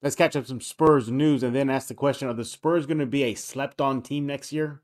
Let's catch up some Spurs news and then ask the question, are the Spurs going to be a slept-on team next year?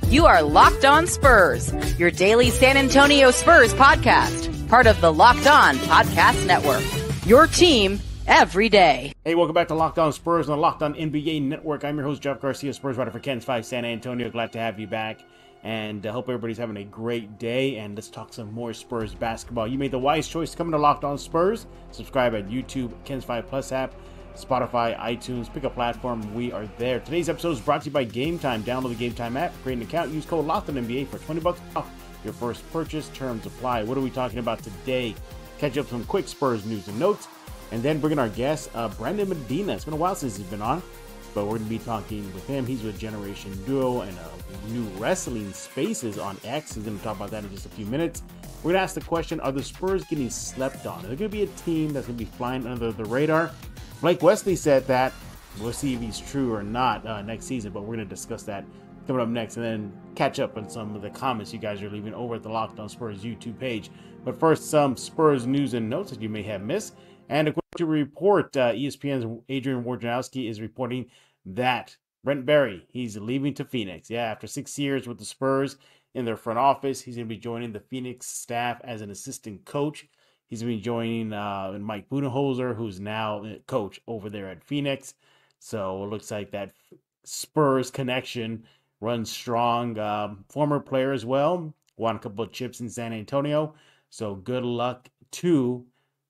You are Locked On Spurs, your daily San Antonio Spurs podcast, part of the Locked On Podcast Network, your team every day. Hey, welcome back to Locked On Spurs on the Locked On NBA Network. I'm your host, Jeff Garcia, Spurs writer for KENS 5 San Antonio. Glad to have you back, and I hope everybody's having a great day, and let's talk some more Spurs basketball. You made the wise choice to come to Locked On Spurs. Subscribe at YouTube, KENS 5 Plus app, Spotify, iTunes, pick a platform. We are there. Today's episode is brought to you by Game Time. Download the Game Time app, create an account, use code LOCKEDONNBA for $20 off your first purchase. Terms apply. What are we talking about today? Catch up some quick Spurs news and notes, and then bring in our guest, Brandon Medina. It's been a while since he's been on, but we're going to be talking with him. He's with Generation Duo and new Wrestling Spaces on X. He's going to talk about that in just a few minutes. We're going to ask the question, are the Spurs getting slept on? Are they going to be a team that's going to be flying under the radar? Blake Wesley said that. We'll see if he's true or not next season, but we're going to discuss that coming up next, and then catch up on some of the comments you guys are leaving over at the Locked On Spurs YouTube page. But first, some Spurs news and notes that you may have missed. And according to a report, ESPN's Adrian Wojnarowski is reporting that Brent Barry, he's leaving to Phoenix. Yeah, after 6 years with the Spurs in their front office, he's going to be joining the Phoenix staff as an assistant coach. He's going to be joining Mike Budenholzer, who's now coach over there at Phoenix. So it looks like that Spurs connection runs strong. Former player as well. Won a couple of chips in San Antonio. So good luck to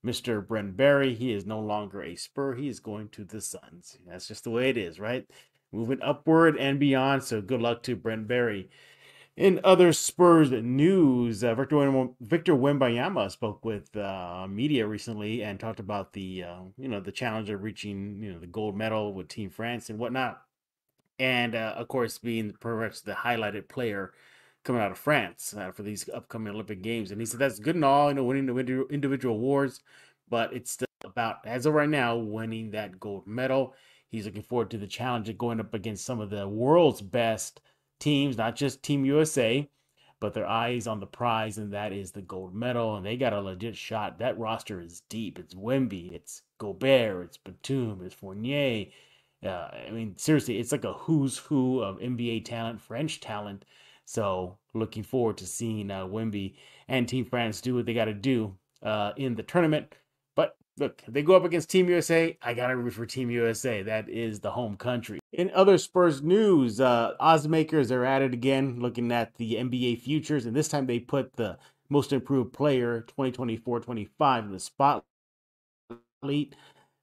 Mr. Brent Barry. He is no longer a Spur. He is going to the Suns. That's just the way it is, right? Moving upward and beyond. So good luck to Brent Barry. In other Spurs news, Victor Wembanyama spoke with media recently and talked about the challenge of reaching the gold medal with Team France and whatnot, and of course being perhaps the highlighted player coming out of France for these upcoming Olympic Games. And he said that's good and all, winning the individual awards, but it's still about, as of right now, winning that gold medal. He's looking forward to the challenge of going up against some of the world's best teams, not just Team USA, but their eyes on the prize, and that is the gold medal. And they got a legit shot. That roster is deep. It's Wemby, it's Gobert, it's Batum, it's Fournier. Seriously, it's like a who's who of NBA talent, French talent. So looking forward to seeing Wemby and Team France do what they got to do in the tournament. But look, if they go up against Team USA, I got to root for Team USA. That is the home country. In other Spurs news, odds makers are at it again, looking at the NBA futures, and this time they put the most improved player 2024-25 in the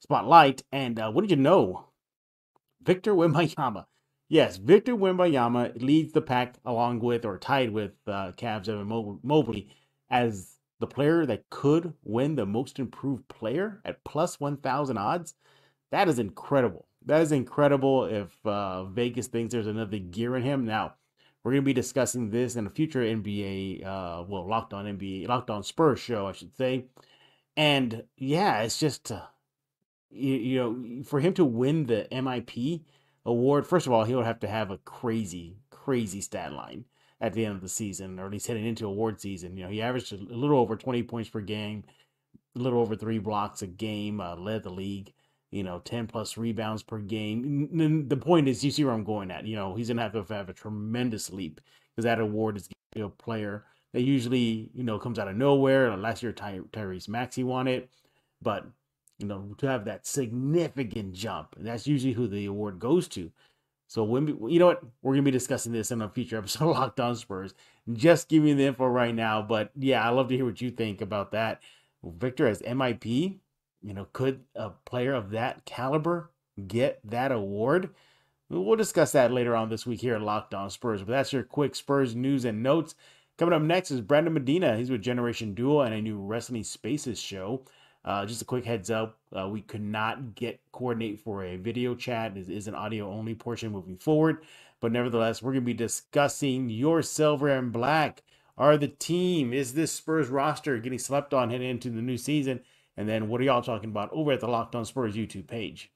spotlight. And what did you know? Victor Wembanyama. Yes, Victor Wembanyama leads the pack along with, or tied with, Cavs Evan Mobley as the player that could win the most improved player at plus 1,000 odds. That is incredible. That is incredible if Vegas thinks there's another gear in him. Now, we're going to be discussing this in a future NBA, Locked On Spurs show, I should say. And yeah, it's just, for him to win the MIP award, first of all, he would have to have a crazy, crazy stat line at the end of the season, or at least heading into award season. He averaged a little over 20 points per game, a little over 3 blocks a game, led the league, 10 plus rebounds per game. The point is, you see where I'm going at. He's going to have a tremendous leap, because that award is a player that usually, comes out of nowhere. Last year, Tyrese Maxey won it, but to have that significant jump, and that's usually who the award goes to. So you know what? We're going to be discussing this in a future episode of Locked On Spurs. Just giving you the info right now. But yeah, I'd love to hear what you think about that. Victor as MIP, could a player of that caliber get that award? We'll discuss that later on this week here at Locked On Spurs. But that's your quick Spurs news and notes. Coming up next is Brandon Medina. He's with Generation Duo and a new Wrestling Spaces show. Just a quick heads up, we could not coordinate for a video chat. It is an audio only portion moving forward, but nevertheless, we're going to be discussing your silver and black. Is this Spurs roster getting slept on heading into the new season? And then what are y'all talking about over at the Locked On Spurs YouTube page?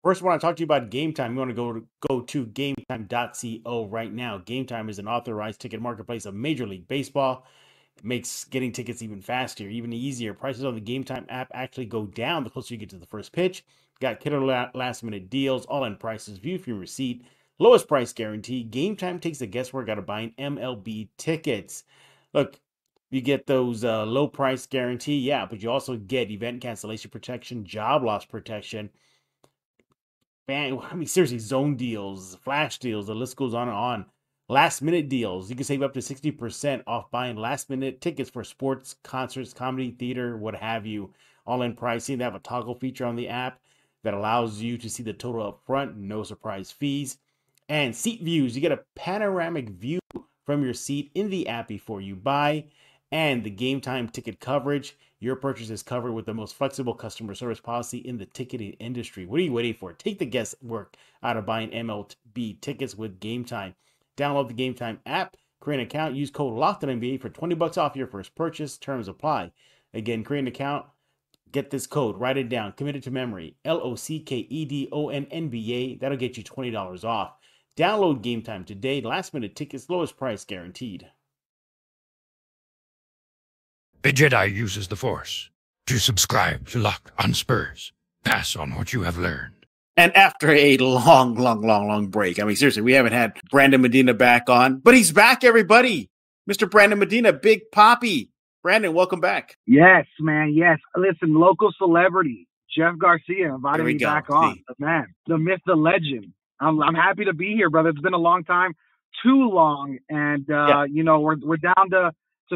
First, I want to talk to you about Game Time. You want to go to gametime.co right now. Game Time is an authorized ticket marketplace of Major League Baseball. It makes getting tickets even faster, even easier. Prices on the Game Time app actually go down the closer you get to the first pitch. Got killer last-minute deals, all-in prices, view from your receipt, lowest price guarantee. Game Time takes the guesswork out of buying MLB tickets. Look, you get those low price guarantee, yeah, but you also get event cancellation protection, job loss protection. Man, I mean, seriously, zone deals, flash deals, the list goes on and on. Last minute deals. You can save up to 60% off buying last minute tickets for sports, concerts, comedy, theater, what have you. All in pricing. They have a toggle feature on the app that allows you to see the total up front, no surprise fees. And seat views. You get a panoramic view from your seat in the app before you buy. And the Game Time ticket coverage. Your purchase is covered with the most flexible customer service policy in the ticketing industry. What are you waiting for? Take the guesswork out of buying MLB tickets with Game Time. Download the Game Time app, create an account, use code LOCKEDONNBA for $20 off your first purchase. Terms apply. Again, create an account, get this code, write it down, commit it to memory. LOCKEDONNBA. That'll get you $20 off. Download Game Time today. Last minute tickets, lowest price guaranteed. A Jedi uses the Force. To subscribe to Locked On Spurs, pass on what you have learned. And after a long break, I mean, seriously, we haven't had Brandon Medina back on, but he's back, everybody. Mr. Brandon Medina, Big Papi. Brandon, welcome back. Yes, man. Yes. Listen, local celebrity, Jeff Garcia invited me back on. Man, the myth, the legend. I'm happy to be here, brother. It's been a long time, too long. And, you know, we're down to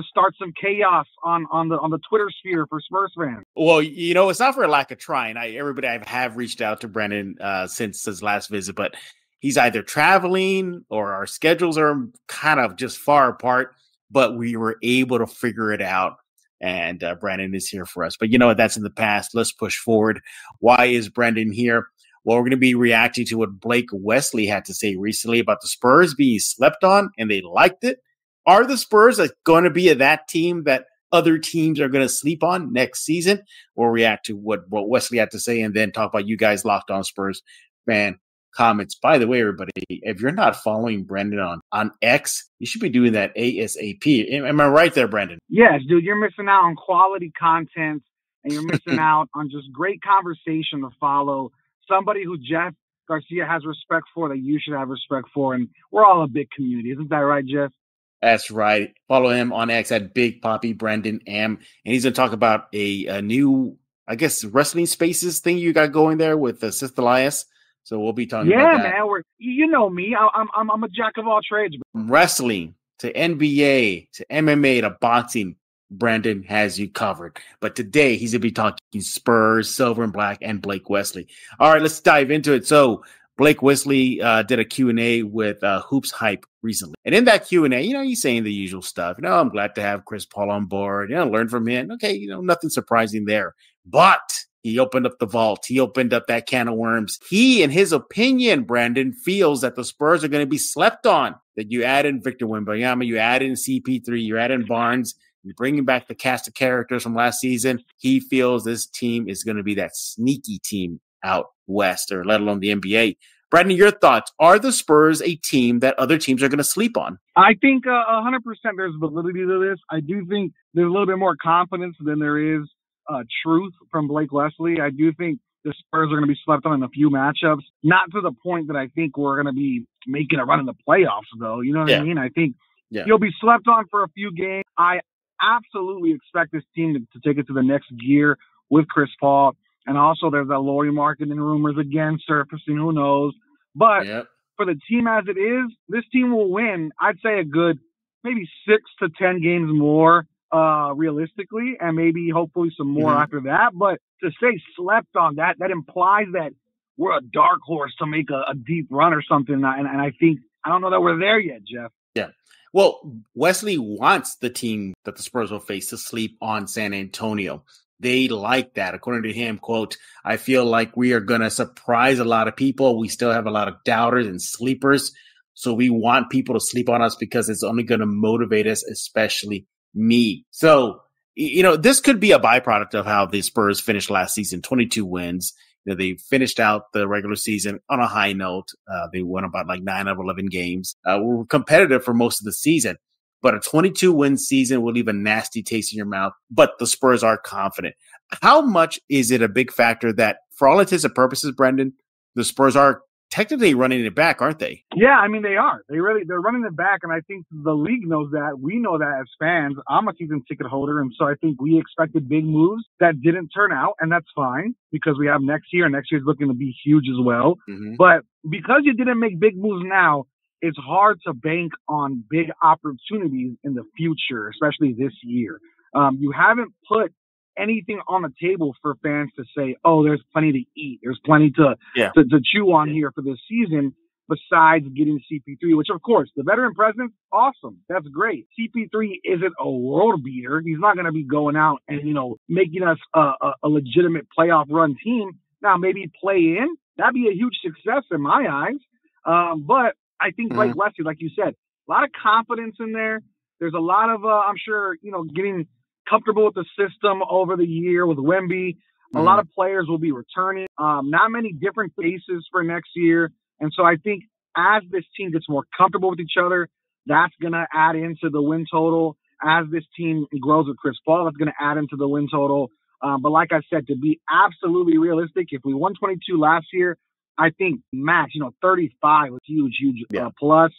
start some chaos on the Twitter sphere for Spurs fans. Well, you know, it's not for a lack of trying. Everybody I have reached out to Brandon since his last visit, but he's either traveling or our schedules are kind of just far apart, but we were able to figure it out. And Brandon is here for us. But you know what? That's in the past. Let's push forward. Why is Brandon here? Well, we're going to be reacting to what Blake Wesley had to say recently about the Spurs being slept on, and they liked it. Are the Spurs going to be that team that other teams are going to sleep on next season? We'll react to what Wesley had to say and then talk about you guys Locked On Spurs fan comments. By the way, everybody, if you're not following Brandon on X, you should be doing that ASAP. Am I right there, Brandon? Yes, dude. You're missing out on quality content, and you're missing out on just great conversation to follow. Somebody who Jeff Garcia has respect for, that you should have respect for, and we're all a big community. Isn't that right, Jeff? That's right. Follow him on X at Big Papi Brandon M. And he's going to talk about a new, I guess, wrestling spaces thing you got going there with Sith Elias. So we'll be talking about that. Yeah, man. You know me. I'm a jack of all trades. From wrestling to NBA to MMA to boxing, Brandon has you covered. But today he's going to be talking Spurs, Silver and Black, and Blake Wesley. All right, let's dive into it. So Blake Wesley did a Q&A with Hoops Hype recently. And in that Q&A, you know, he's saying the usual stuff. You know, I'm glad to have Chris Paul on board. You know, learn from him. Okay, you know, nothing surprising there. But he opened up the vault. He opened up that can of worms. He, in his opinion, Brandon, feels that the Spurs are going to be slept on. That you add in Victor Wembanyama, you add in CP3, you add in Barnes, you're bringing back the cast of characters from last season. He feels this team is going to be that sneaky team out west, or let alone the NBA. Brandon, your thoughts. Are the Spurs a team that other teams are going to sleep on? I think 100% there's validity to this. I do think there's a little bit more confidence than there is truth from Blake Wesley. I do think the Spurs are going to be slept on in a few matchups. Not to the point that I think we're going to be making a run in the playoffs, though. You know what I mean? I think you'll be slept on for a few games. I absolutely expect this team to take it to the next gear with Chris Paul. And also there's that Lauri marketing rumors again surfacing. Who knows? But for the team as it is, this team will win, I'd say, a good maybe 6 to 10 games more realistically, and maybe hopefully some more after that. But to say slept on, that implies that we're a dark horse to make a deep run or something. And I think, I don't know that we're there yet, Jeff. Yeah. Well, Wesley wants the team that the Spurs will face to sleep on San Antonio. They like that. According to him, quote, I feel like we are going to surprise a lot of people. We still have a lot of doubters and sleepers. So we want people to sleep on us because it's only going to motivate us, especially me. So, you know, this could be a byproduct of how the Spurs finished last season, 22 wins. They finished out the regular season on a high note. They won about like 9 out of 11 games. Were competitive for most of the season, but a 22-win season will leave a nasty taste in your mouth. But the Spurs are confident. How much is it a big factor that, for all intents and purposes, Brendan, the Spurs are technically running it back, aren't they? Yeah, I mean, they are. They're running it back, and I think the league knows that. We know that as fans. I'm a season ticket holder, and so I think we expected big moves that didn't turn out, and that's fine because we have next year, and next year's looking to be huge as well. Mm-hmm. But because you didn't make big moves now, it's hard to bank on big opportunities in the future, especially this year. You haven't put anything on the table for fans to say, oh, there's plenty to eat. There's plenty to chew on here for this season besides getting CP3, which, of course, the veteran presence, awesome. That's great. CP3 isn't a world beater. He's not going to be going out and, making us a legitimate playoff run team. Now, maybe play in. That'd be a huge success in my eyes. But I think Blake Wesley, like you said, a lot of confidence in there. There's a lot of, I'm sure, getting comfortable with the system over the year with Wemby. A lot of players will be returning. Not many different faces for next year. And so I think as this team gets more comfortable with each other, that's going to add into the win total. As this team grows with Chris Paul, that's going to add into the win total. But like I said, to be absolutely realistic, if we won 22 last year, I think max, 35 was huge plus.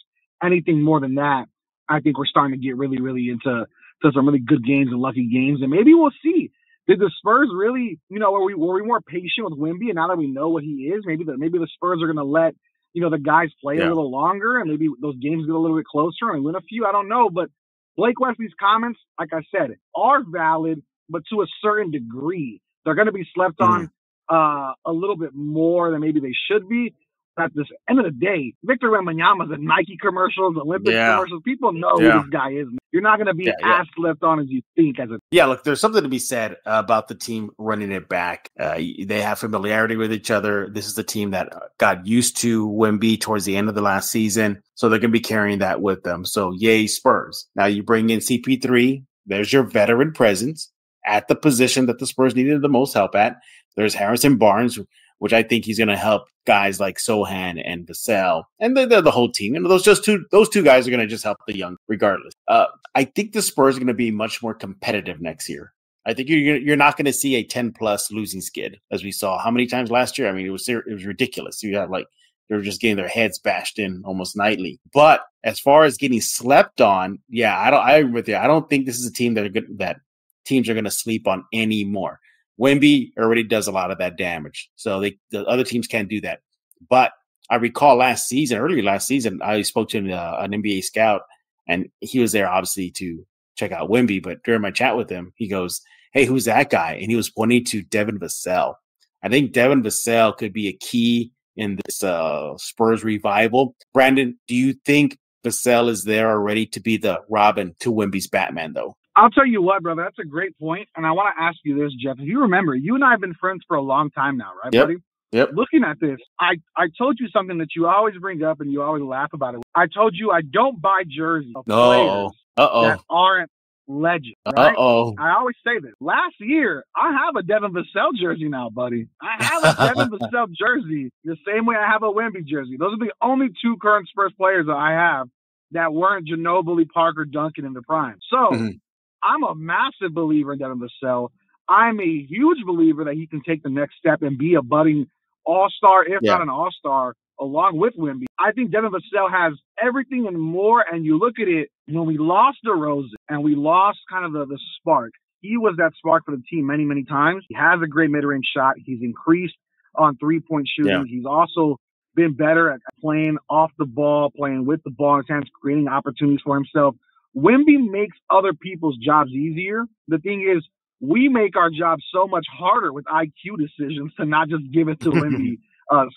Anything more than that, I think we're starting to get really, really into some really good games and lucky games. And maybe we'll see. Did the Spurs really, were we more patient with Wemby? And now that we know what he is, maybe the Spurs are going to let, the guys play a little longer and maybe those games get a little bit closer and win a few. I don't know. But Blake Wesley's comments, like I said, are valid, but to a certain degree. They're going to be slept on a little bit more than maybe they should be. At the end of the day, Victor Wembanyama's in Nike commercials, Olympic commercials. People know who this guy is. You're not going to be as slept on as you think. Look, there's something to be said about the team running it back. They have familiarity with each other. This is the team that got used to Wemby towards the end of the last season, so they're going to be carrying that with them. So, yay, Spurs. Now you bring in CP3. There's your veteran presence at the position that the Spurs needed the most help at. There's Harrison Barnes, which I think he's going to help guys like Sohan and Vassell and the whole team. And those two guys are going to just help the young regardless. I think the Spurs are going to be much more competitive next year. I think you're not going to see a 10-plus losing skid as we saw how many times last year. I mean, it was ridiculous. You had they were just getting their heads bashed in almost nightly. But as far as getting slept on, I agree with you. I don't think this is a team that teams are going to sleep on anymore. Wemby already does a lot of that damage, so the other teams can't do that. But I recall early last season, I spoke to an NBA scout, and he was there obviously to check out Wemby. But during my chat with him, he goes, "Hey, who's that guy?" And he was pointing to Devin Vassell. I think Devin Vassell could be a key in this Spurs revival. Brandon, do you think Vassell is there already to be the Robin to Wemby's Batman, though? I'll tell you what, brother, that's a great point. And I want to ask you this, Jeff. If you remember, you and I have been friends for a long time now, right, buddy? Yep. Looking at this, I told you something that you always bring up and you always laugh about it. I told you I don't buy jerseys of players that aren't legends, right? I always say this. Last year, I have a Devin Vassell jersey now, buddy. I have a Devin Vassell jersey the same way I have a Wemby jersey. Those are the only two current Spurs players that I have that weren't Ginobili, Parker, Duncan in the prime. So, I'm a massive believer in Devin Vassell. I'm a huge believer that he can take the next step and be a budding all-star, if not an all-star, along with Wemby. I think Devin Vassell has everything and more, and you look at it, when we lost DeRozan and we lost kind of the spark, he was that spark for the team many, many times. He has a great mid-range shot. He's increased on three-point shooting. Yeah. He's also been better at playing off the ball, playing with the ball in his hands, creating opportunities for himself. Wemby makes other people's jobs easier. The thing is, we make our job so much harder with IQ decisions to not just give it to Wemby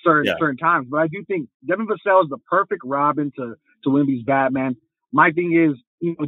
certain times. But I do think Devin Vassell is the perfect Robin to Wemby's Batman. My thing is,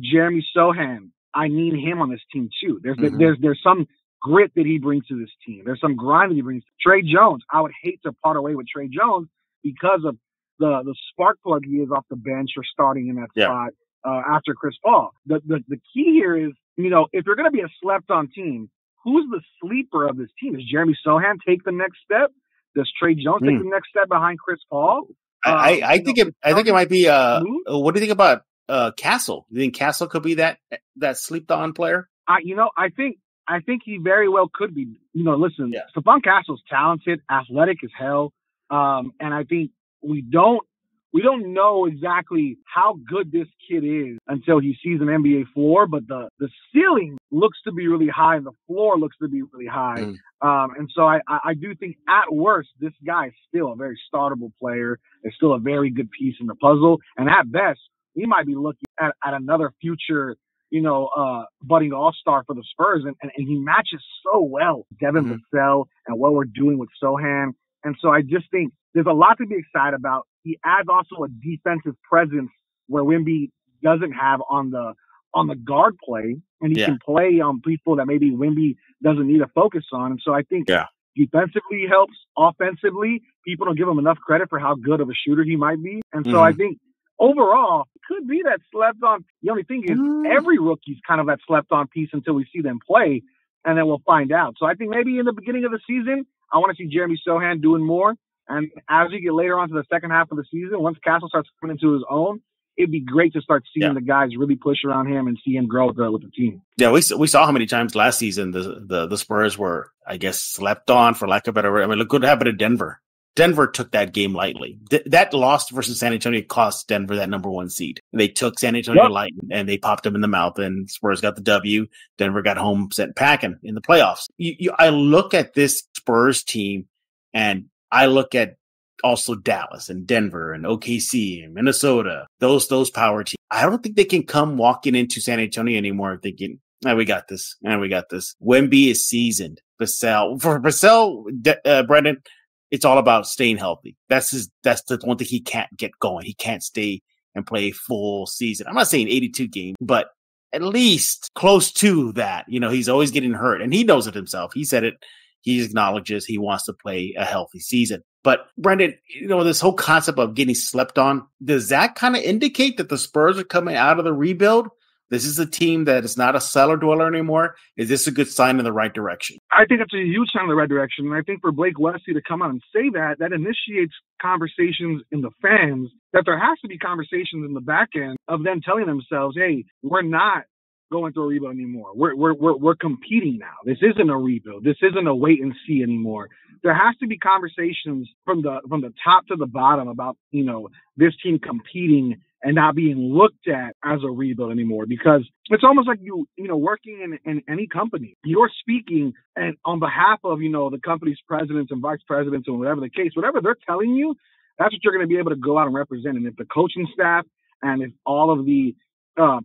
Jeremy Sohan, I need him on this team too. There's some grit that he brings to this team. There's some grind that he brings. Trey Jones, I would hate to part away with Trey Jones because of the spark plug he is off the bench or starting in that spot. After Chris Paul. The key here is, if you're going to be a slept-on team, who's the sleeper of this team? Does Jeremy Sohan take the next step? Does Trey Jones take the next step behind Chris Paul? I think it might be. What do you think about Castle? You think Castle could be that slept on player? I think he very well could be. Listen, Stephon Castle's talented, athletic as hell, and I think we don't know exactly how good this kid is until he sees an NBA floor. But the ceiling looks to be really high, and the floor looks to be really high. And so I do think at worst, this guy is still a very startable player. It's still a very good piece in the puzzle. And at best, we might be looking at another future, budding all-star for the Spurs. And he matches so well, Devin Vassell, and what we're doing with Sohan. And so I just think there's a lot to be excited about. He adds also a defensive presence where Wemby doesn't have on the guard play, and he can play on people that maybe Wemby doesn't need to focus on. And so I think defensively he helps. Offensively, people don't give him enough credit for how good of a shooter he might be. And so I think overall, it could be that slept on. The only thing is every rookie's kind of that slept on piece until we see them play, and then we'll find out. So I think maybe in the beginning of the season, I want to see Jeremy Sohan doing more. And as we get later on to the second half of the season, once Castle starts coming into his own, it'd be great to start seeing the guys really push around him and see him grow with the team. Yeah, we saw how many times last season the Spurs were, I guess, slept on, for lack of a better word. I mean, look what happened to Denver. Denver took that game lightly. That loss versus San Antonio cost Denver that number 1 seed. They took San Antonio light and they popped them in the mouth, and Spurs got the W. Denver got home sent packing in the playoffs. I look at this Spurs team, and I look at also Dallas and Denver and OKC and Minnesota, those power teams. I don't think they can come walking into San Antonio anymore thinking, we got this. Wemby is seasoned. For Vassell, Brendan, it's all about staying healthy. That's the one thing he can't get going. He can't stay and play full season. I'm not saying 82 games, but at least close to that. He's always getting hurt, and he knows it himself. He said it. He acknowledges he wants to play a healthy season. But Brendan, this whole concept of getting slept on, does that kind of indicate that the Spurs are coming out of the rebuild? This is a team that is not a cellar dweller anymore. Is this a good sign in the right direction? I think it's a huge sign in the right direction. And I think for Blake Wesley to come out and say that initiates conversations in the fans, that there has to be conversations in the back end of them telling themselves, hey, we're not going through a rebuild anymore. We're competing now. This isn't a rebuild. This isn't a wait and see anymore. There has to be conversations from the top to the bottom about, this team competing and not being looked at as a rebuild anymore, because it's almost like working in any company. You're speaking and on behalf of, the company's presidents and vice presidents and whatever the case, whatever they're telling you, that's what you're going to be able to go out and represent. And if the coaching staff and if all of the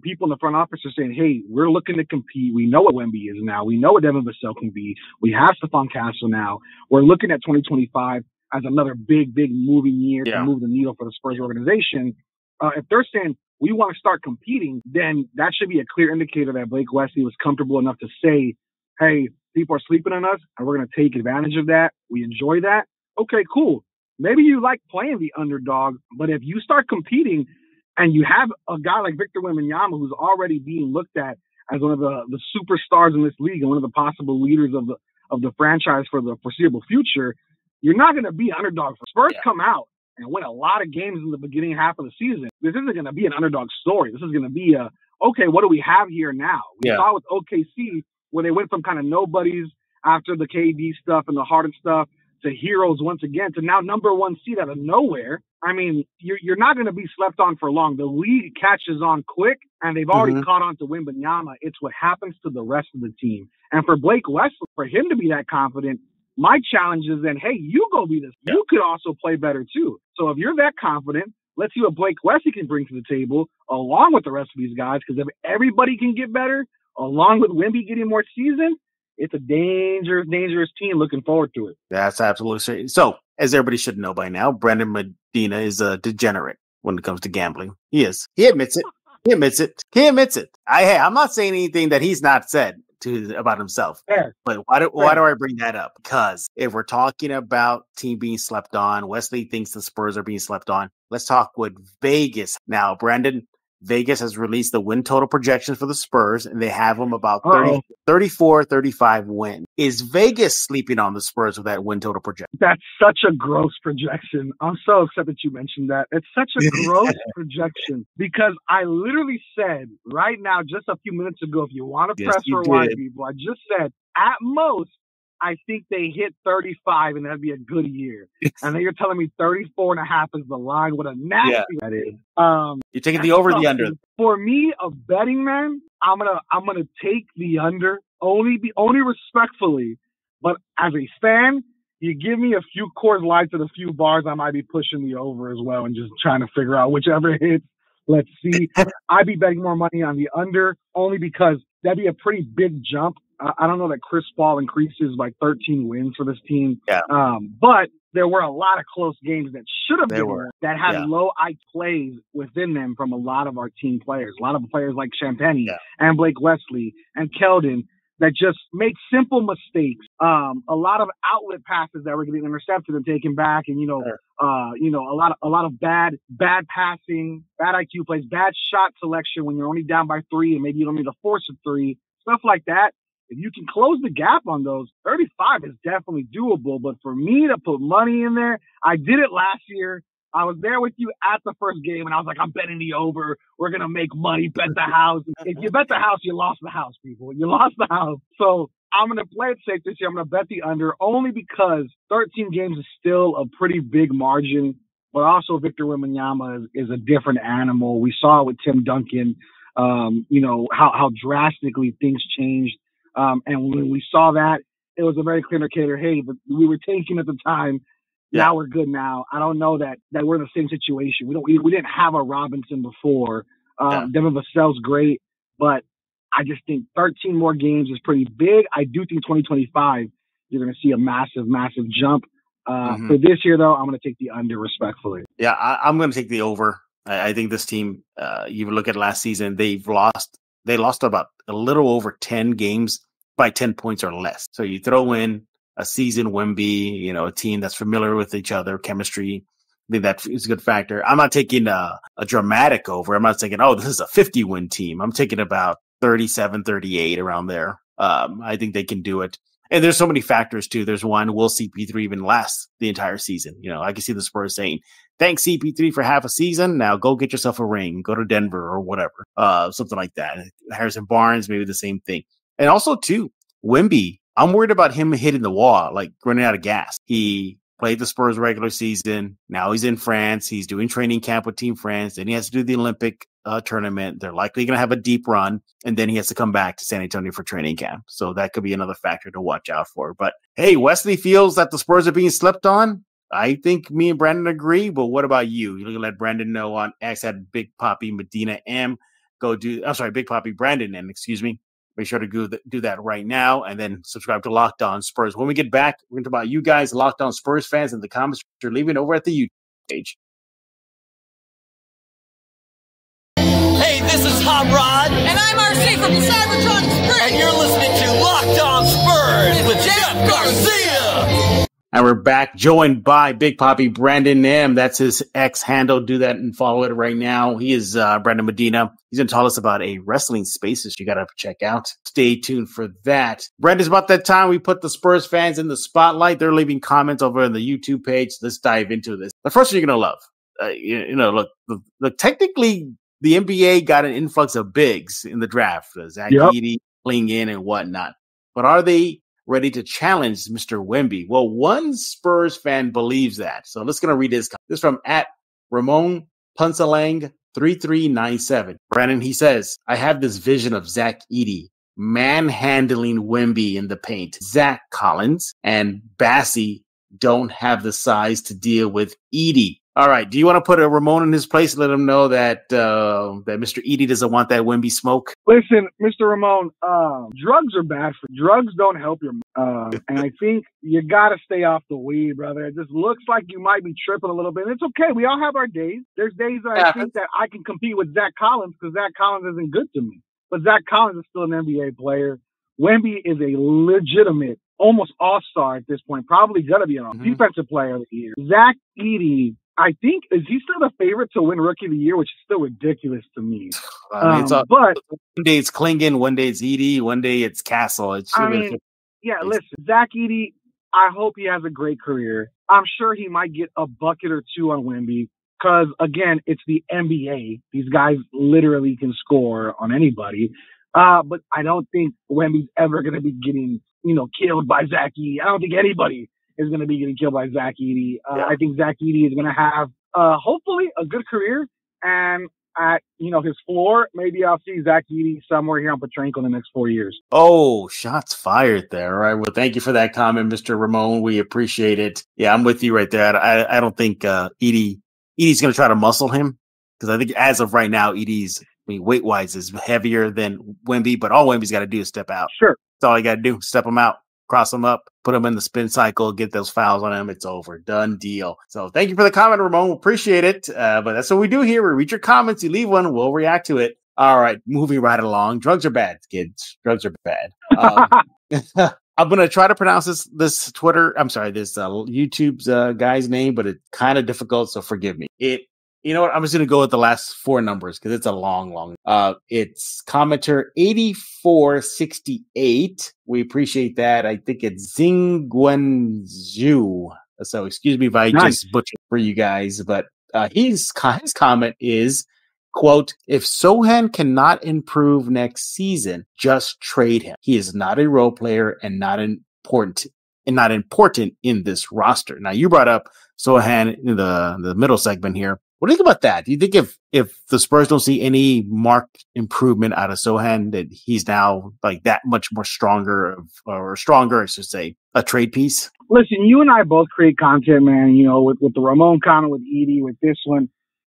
people in the front office are saying, hey, we're looking to compete. We know what Wemby is now. We know what Devin Vassell can be. We have Stephon Castle now. We're looking at 2025 as another big moving year to move the needle for the Spurs organization. If they're saying we want to start competing, then that should be a clear indicator that Blake Wesley was comfortable enough to say, hey, people are sleeping on us and we're going to take advantage of that. We enjoy that. Okay, cool. Maybe you like playing the underdog, but if you start competing and you have a guy like Victor Wembanyama who's already being looked at as one of the superstars in this league and one of the possible leaders of the franchise for the foreseeable future, you're not going to be underdog. Spurs come out and win a lot of games in the beginning half of the season. This isn't going to be an underdog story. This is going to be okay, what do we have here now? We saw with OKC where they went from kind of nobodies after the KD stuff and the Harden stuff to heroes once again to now number 1 seed out of nowhere. I mean, you're not going to be slept on for long. The league catches on quick, and they've already caught on to Wembanyama. It's what happens to the rest of the team. And for Blake Wesley, for him to be that confident, my challenge is then, hey, you go be this. You could also play better too. So if you're that confident, let's see what Blake Wesley can bring to the table along with the rest of these guys. Because if everybody can get better, along with Wemby getting more season, it's a dangerous team. Looking forward to it. That's absolutely straight. So, as everybody should know by now, Brandon Medina is a degenerate when it comes to gambling. He is. He admits it. I'm not saying anything that he's not said about himself. Fair. But why do I bring that up? Because if we're talking about team being slept on, Wesley thinks the Spurs are being slept on. Let's talk with Vegas now. Brandon, Vegas has released the win total projections for the Spurs, and they have them about 34, 35 win. Is Vegas sleeping on the Spurs with that win total projection? That's such a gross projection. I'm so upset that you mentioned that. It's such a gross projection because I literally said right now, just a few minutes ago, if you want to press rewind, people, I just said at most, I think they hit 35 and that'd be a good year. And then you're telling me 34.5 is the line. What a nasty that is. You're taking the over or the under? For me, a betting man, I'm gonna take the under only respectfully. But as a fan, you give me a few Coors Lights and a few bars, I might be pushing the over as well and just trying to figure out whichever hits. Let's see. I'd be betting more money on the under only because that'd be a pretty big jump. I don't know that Chris Paul increases by 13 wins for this team. Yeah. But there were a lot of close games that should have been won that had low IQ plays within them from a lot of our team players. A lot of players like Champagny and Blake Wesley and Keldon that just make simple mistakes. A lot of outlet passes that were getting intercepted and taken back, and a lot of bad passing, bad IQ plays, bad shot selection when you're only down by 3 and maybe you don't need to force a 3, stuff like that. If you can close the gap on those, 35 is definitely doable. But for me to put money in there, I did it last year. I was there with you at the first game, and I was like, I'm betting the over. We're going to make money, bet the house. If you bet the house, you lost the house, people. You lost the house. So I'm going to play it safe this year. I'm going to bet the under only because 13 games is still a pretty big margin. But also Victor Wembanyama is a different animal. We saw it with Tim Duncan, how drastically things changed. And when we saw that, it was a very clear indicator, hey, but we were tanking at the time. Yeah. Now we're good now. I don't know that we're in the same situation. We didn't have a Robinson before. Devin Vassell's great, but I just think 13 more games is pretty big. I do think 2025, you're going to see a massive, massive jump. For this year, though, I'm going to take the under respectfully. Yeah, I'm going to take the over. I think this team, you look at last season, they lost about a little over 10 games by 10 points or less. So you throw in a seasoned Wemby, a team that's familiar with each other, chemistry. I think that is a good factor. I'm not taking a dramatic over. I'm not thinking, this is a 50-win team. I'm taking about 37, 38 around there. I think they can do it. And there's so many factors too. There's one, will CP3 even last the entire season? I can see the Spurs saying, thanks CP3 for half a season. Now go get yourself a ring, go to Denver or whatever, something like that. Harrison Barnes, maybe the same thing. And also too, Wemby, I'm worried about him hitting the wall, like running out of gas. He played the Spurs regular season. Now he's in France. He's doing training camp with Team France. Then he has to do the Olympic tournament. They're likely going to have a deep run. And then he has to come back to San Antonio for training camp. So that could be another factor to watch out for. But hey, Wesley feels that the Spurs are being slept on. I think me and Brandon agree. But what about you? You're going to let Brandon know on X at Big Poppy Medina M. Big Poppy Brandon M, excuse me. Make sure to do that right now and then subscribe to Locked On Spurs. When we get back, we're going to talk about you guys, Locked On Spurs fans, in the comments you're leaving over at the YouTube page. Hey, this is Hot Rod. And I'm RC from Cybertron Spurs. And you're listening to Locked On Spurs with Jeff Garcia. And we're back, joined by Big Poppy Brandon M. That's his X handle. Do that and follow it right now. He is Brandon Medina. He's going to tell us about a wrestling spaces you got to check out. Stay tuned for that. Brandon, it's about that time we put the Spurs fans in the spotlight. They're leaving comments over on the YouTube page. Let's dive into this. The first one you're going to love. Look, technically, the NBA got an influx of bigs in the draft. Zach Edey, playing in and whatnot. But are they ready to challenge Mr. Wemby? Well, one Spurs fan believes that. So let's going to read this. This is from at Ramon Punsalang 3397. Brandon, he says, I have this vision of Zach Edey manhandling Wemby in the paint. Zach Collins and Bassie don't have the size to deal with Edey. All right. Do you want to put a Ramon in his place and let him know that Mr. Edey doesn't want that Wemby smoke? Listen, Mr. Ramon, drugs are bad for you. Drugs don't help your and I think you got to stay off the weed, brother. It just looks like you might be tripping a little bit. And it's okay. We all have our days. There's days that I think that I can compete with Zach Collins because Zach Collins isn't good to me. But Zach Collins is still an NBA player. Wemby is a legitimate, almost all-star at this point. Probably going to be an defensive player of the year. Zach Edey I think, is he still the favorite to win Rookie of the Year, which is still ridiculous to me. I mean, But one day it's Klingon, one day it's Edie, one day it's Castle. listen, Zach Edey, I hope he has a great career. I'm sure he might get a bucket or two on Wemby because, again, it's the NBA. These guys literally can score on anybody. But I don't think Wemby's ever going to be getting, killed by Zach Edey. I don't think anybody is going to be getting killed by Zach Edey. I think Zach Edey is going to have, hopefully, a good career. And at, his floor, maybe I'll see Zach Edey somewhere here on Petrenko in the next 4 years. Oh, shots fired there. All right. Well, thank you for that comment, Mr. Ramon. We appreciate it. Yeah, I'm with you right there. I don't think Edey's going to try to muscle him because I think as of right now, Edey's, weight-wise is heavier than Wemby, but all Wemby's got to do is step out. Sure. That's all you got to do. Step him out, cross him up, put him in the spin cycle, get those fouls on him. It's over. Done deal. So thank you for the comment, Ramon. Appreciate it. But that's what we do here. We read your comments. You leave one, we'll react to it. All right. Moving right along. Drugs are bad, kids. Drugs are bad. I'm going to try to pronounce this YouTube's guy's name, but it's kind of difficult, so forgive me. You know what? I'm just going to go with the last four numbers because it's a long. It's commenter 8468. We appreciate that. I think it's Zingguanzhu. So excuse me if I just butchered for you guys, but his comment is, quote, if Sohan cannot improve next season, just trade him. He is not a role player and not important in this roster. Now, you brought up Sohan in the middle segment here. What do you think about that? Do you think if the Spurs don't see any marked improvement out of Sohan, that he's now like that much more stronger, I should say, a trade piece? Listen, you and I both create content, man, with the Ramon comment, with Edey, with this one.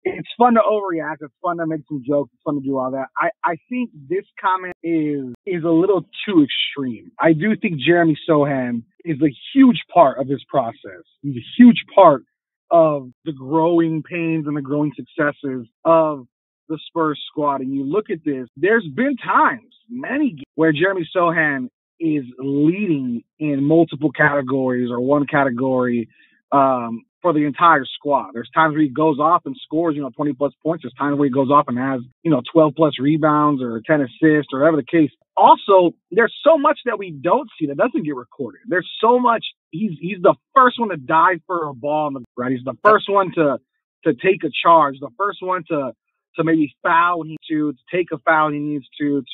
It's fun to overreact. It's fun to make some jokes. It's fun to do all that. I think this comment is a little too extreme. I do think Jeremy Sohan is a huge part of this process. He's a huge part of the growing pains and the growing successes of the Spurs squad. And you look at this, there's been times, many, where Jeremy Sohan is leading in multiple categories or one category for the entire squad. There's times where he goes off and scores, 20 plus points. There's times where he goes off and has, 12 plus rebounds or 10 assists or whatever the case. Also, there's so much that we don't see that doesn't get recorded. There's so much. He's the first one to dive for a ball, right? He's the first one to take a charge, the first one to maybe foul when he needs to take a foul when he needs to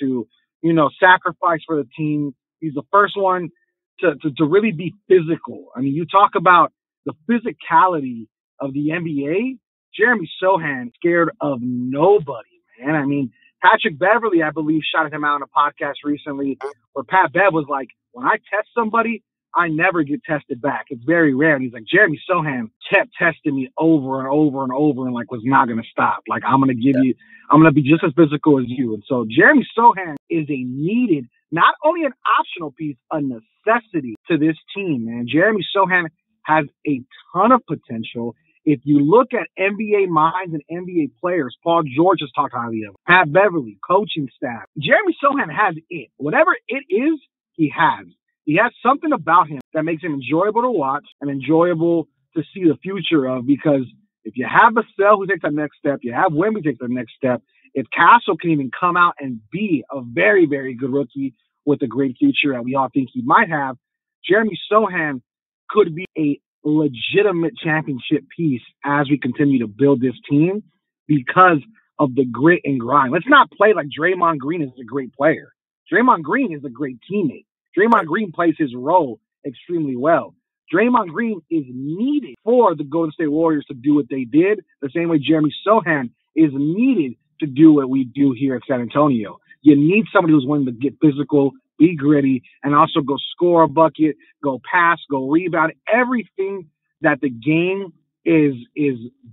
sacrifice for the team. He's the first one to really be physical. I mean, you talk about the physicality of the NBA. Jeremy Sohan scared of nobody, man. I mean, Patrick Beverly, I believe, shouted him out on a podcast recently where Pat Bev was like, when I test somebody, I never get tested back. It's very rare. And he's like, Jeremy Sohan kept testing me over and over and over and was not going to stop. Like, I'm going to be just as physical as you. And so Jeremy Sohan is a needed, not only an optional piece, a necessity to this team, man. Jeremy Sohan has a ton of potential. If you look at NBA minds and NBA players, Paul George has talked highly of him, Pat Beverly, coaching staff. Jeremy Sohan has it. Whatever it is, he has. He has something about him that makes him enjoyable to watch and enjoyable to see the future of, because if you have Vassell who takes that next step, you have Wemby take the next step, if Castle can even come out and be a very, very good rookie with a great future that we all think he might have, Jeremy Sohan could be a legitimate championship piece as we continue to build this team because of the grit and grind. Let's not play like Draymond Green is a great player. Draymond Green is a great teammate. Draymond Green plays his role extremely well. Draymond Green is needed for the Golden State Warriors to do what they did, the same way Jeremy Sohan is needed to do what we do here at San Antonio. You need somebody who's willing to get physical, be gritty, and also go score a bucket, go pass, go rebound. Everything that the game is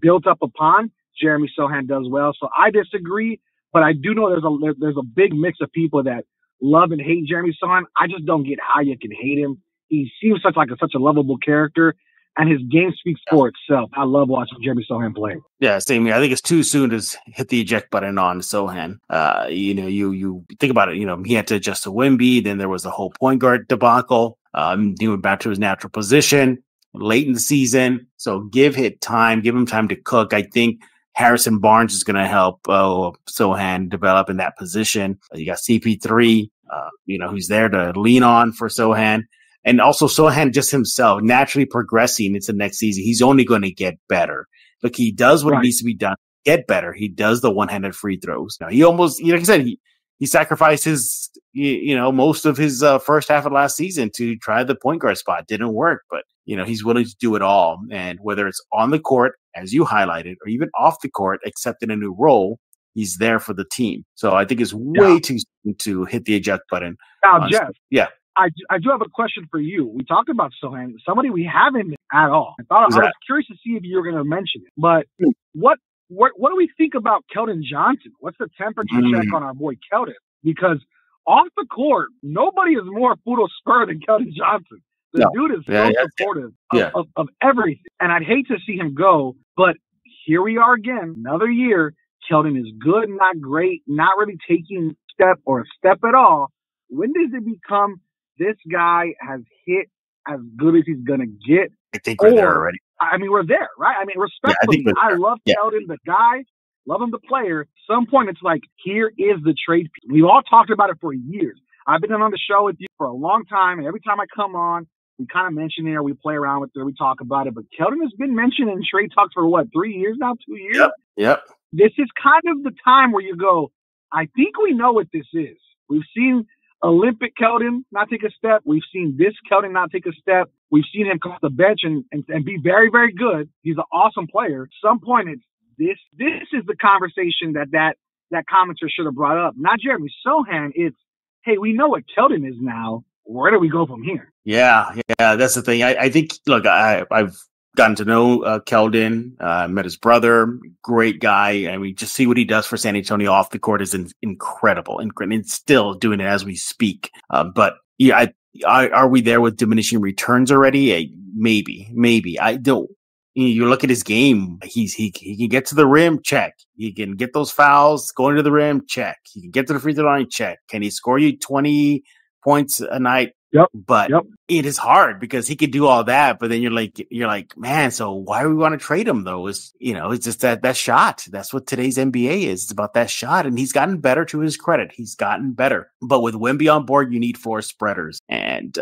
built up upon, Jeremy Sohan does well. So I disagree, but I do know there's a big mix of people that love and hate Jeremy Sohan. I just don't get how you can hate him. He seems such a lovable character, and his game speaks for itself. I love watching Jeremy Sohan play. Yeah, same here. I think it's too soon to hit the eject button on Sohan. You think about it. He had to adjust to Wemby. Then there was the whole point guard debacle. He went back to his natural position. late in the season. So give him time to cook. I think Harrison Barnes is going to help Sohan develop in that position. You got CP3, who's there to lean on for Sohan. And also Sohan just himself naturally progressing into next season. He's only going to get better. Look, he does what needs to be done. Get better. He does the one-handed free throws. Now, he almost, like I said, he sacrificed his, most of his first half of last season to try the point guard spot. Didn't work, but he's willing to do it all. And whether it's on the court, as you highlighted, or even off the court, accepting a new role, he's there for the team. So I think it's way too soon to hit the eject button. Now, Jeff. Yeah. I do have a question for you. We talked about Sohan, somebody we haven't at all. I was curious to see if you were going to mention it. But what do we think about Keldon Johnson? What's the temperature check on our boy Keldon? Because off the court, nobody is more Poodle Spur than Keldon Johnson. The dude is so supportive of everything. And I'd hate to see him go, but here we are again, another year. Keldon is good, not great, not really taking a step at all. When does it become this guy has hit as good as he's going to get? I think we're there already. I mean, we're there, right? I mean, respectfully, I love Keldon, the guy, love him, the player. At some point, it's like, here is the trade piece. We've all talked about it for years. I've been on the show with you for a long time, and every time I come on, we kind of mention it, we play around with it, we talk about it. But Keldon has been mentioned in trade talks for 3 years now, 2 years? Yep. This is kind of the time where you go, I think we know what this is. We've seen Olympic Keldon not take a step. We've seen this Keldon not take a step. We've seen him come off the bench and be very, very good. He's an awesome player. At some point, it's this is the conversation that commenter should have brought up. Not Jeremy Sohan. It's, hey, we know what Keldon is now. Where do we go from here? Yeah, that's the thing. I think, look, I've gotten to know Keldon, met his brother, great guy. And we just see what he does for San Antonio off the court is incredible. And still doing it as we speak. But yeah, are we there with diminishing returns already? Maybe. I don't. You look at his game. He can get to the rim, check. He can get those fouls, going to the rim, check. He can get to the free throw line, check. Can he score you 20 points a night? But it is hard because he could do all that, but then you're like, man, so why do we want to trade him though? It's just that shot. That's what today's NBA is. It's about that shot. And he's gotten better, to his credit. He's gotten better. But with Wemby on board, you need 4 spreaders. And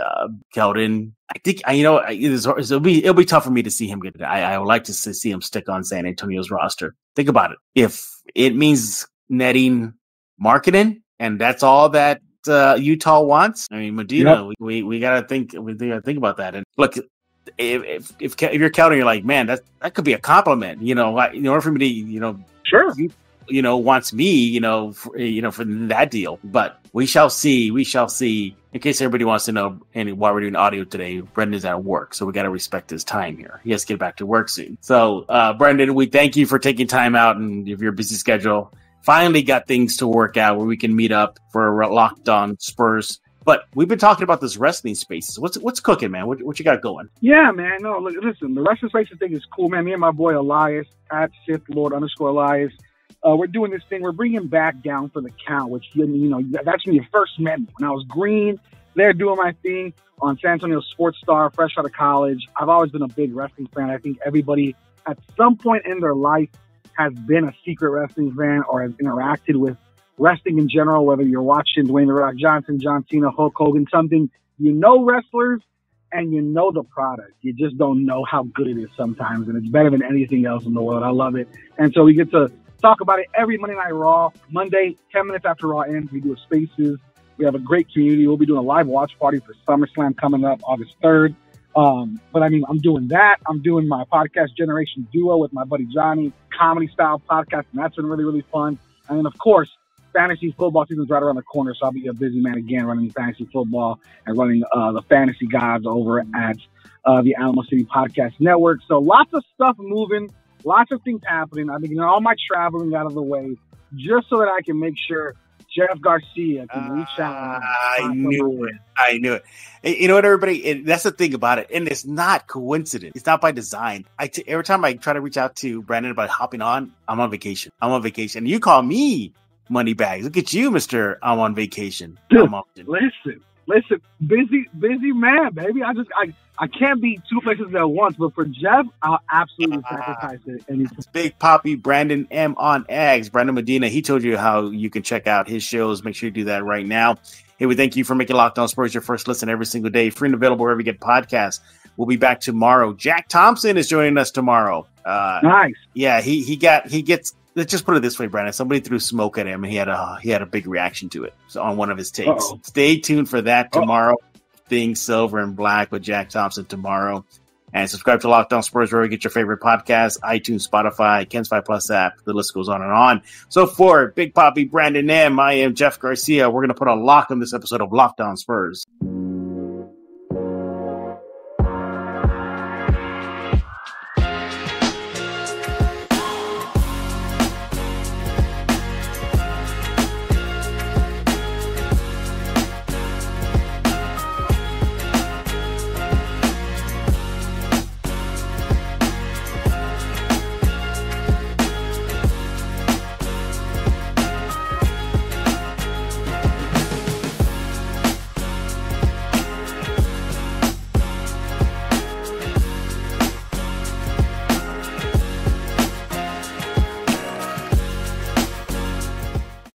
Keldon, I think, it'll be tough for me to see him get it. I would like to see him stick on San Antonio's roster. Think about it. If it means netting marketing and that's all that Utah wants, I mean, Medina, we gotta think about that. And look, if you're counting, you're like, man, that could be a compliment. In order for me to, sure, wants me, for that deal. But we shall see. In case everybody wants to know, and while we're doing audio today, Brendan's at work, so we got to respect his time here. He has to get back to work soon. So, Brendan, we thank you for taking time out and your busy schedule. Finally got things to work out where we can meet up for Locked On Spurs. But we've been talking about this wrestling spaces. What's cooking, man? What you got going? Yeah, man. No, look, listen, the wrestling spaces thing is cool, man. Me and my boy Elias at @SithLord_Elias. We're doing this thing. We're bringing back Down for the Count, which, that's when you first met me. When I was green, they're doing my thing on San Antonio Sports Star, fresh out of college. I've always been a big wrestling fan. I think everybody at some point in their life has been a secret wrestling fan or has interacted with wrestling in general, whether you're watching Dwayne "The Rock" Johnson, John Cena, Hulk Hogan, something. Wrestlers and the product. You just don't know how good it is sometimes, and it's better than anything else in the world. I love it. And so we get to talk about it every Monday Night Raw. Monday, 10 minutes after Raw ends, we do a Spaces. We have a great community. We'll be doing a live watch party for SummerSlam coming up August 3rd. But I mean, I'm doing that. I'm doing my podcast Generation Duo with my buddy Johnny, comedy style podcast, and that's been really, really fun. And then, of course, fantasy football season's right around the corner, so I'll be a busy man again running fantasy football and running the fantasy gods over at the Alamo City Podcast Network. So lots of stuff moving, lots of things happening. I've been getting all my traveling out of the way just so that I can make sure Jeff Garcia can reach out. I knew it. You know what, everybody? That's the thing about it. And it's not coincidence. It's not by design. Every time I try to reach out to Brandon about hopping on, I'm on vacation. You call me Moneybags. Look at you, Mr. I'm on vacation. Dude, listen, Listen, busy man, baby. I can't be two places at once, but for Jeff, I'll absolutely sacrifice it anytime. Big Poppy Brandon M on Eggs. Brandon Medina, he told you how you can check out his shows. Make sure you do that right now. Hey, we thank you for making Locked On Spurs your first listen every single day. Free and available wherever you get podcasts. We'll be back tomorrow. Jack Thompson is joining us tomorrow. Nice. Yeah, he gets. Let's just put it this way, Brandon. Somebody threw smoke at him, and he had a big reaction to it. So on one of his takes. Uh-oh. Stay tuned for that tomorrow. Things Silver and Black with Jack Thompson tomorrow. And subscribe to Locked On Spurs wherever you get your favorite podcasts, iTunes, Spotify, Ken's 5 Plus app. The list goes on and on. So for Big Poppy, Brandon M, I am Jeff Garcia. We're going to put a lock on this episode of Locked On Spurs.